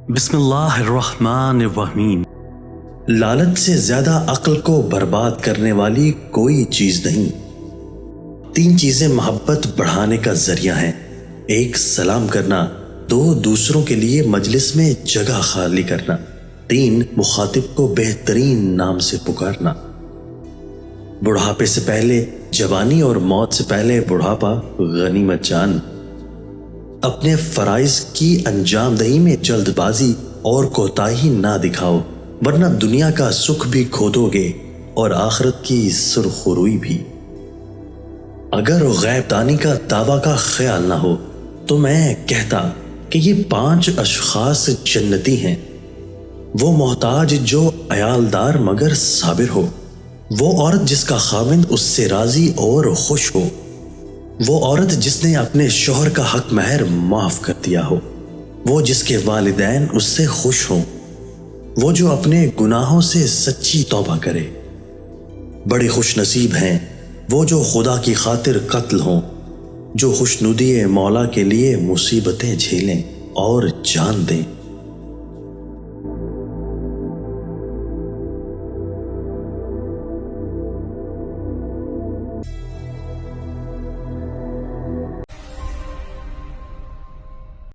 بسم اللہ الرحمن الرحیم۔ لالچ سے زیادہ عقل کو برباد کرنے والی کوئی چیز نہیں۔ 3 چیزیں محبت بڑھانے کا ذریعہ ہیں۔ 1 سلام کرنا، 2 دوسروں کے لیے مجلس میں جگہ خالی کرنا، 3 مخاطب کو بہترین نام سے پکارنا۔ بڑھاپے سے پہلے جوانی اور موت سے پہلے بڑھاپا غنیمت جان۔ اپنے فرائض کی انجام دہی میں جلد بازی اور کوتاہی نہ دکھاؤ، ورنہ دنیا کا سکھ بھی کھو دو گے اور آخرت کی سرخروئی بھی۔ اگر غیب دانی کا دعویٰ کا خیال نہ ہو تو میں کہتا کہ یہ 5 اشخاص جنتی ہیں۔ وہ محتاج جو عیالدار مگر صابر ہو، وہ عورت جس کا خاوند اس سے راضی اور خوش ہو، وہ عورت جس نے اپنے شوہر کا حق مہر معاف کر دیا ہو، وہ جس کے والدین اس سے خوش ہوں، وہ جو اپنے گناہوں سے سچی توبہ کرے۔ بڑے خوش نصیب ہیں وہ جو خدا کی خاطر قتل ہوں، جو خوشنودی مولا کے لیے مصیبتیں جھیلیں اور جان دیں۔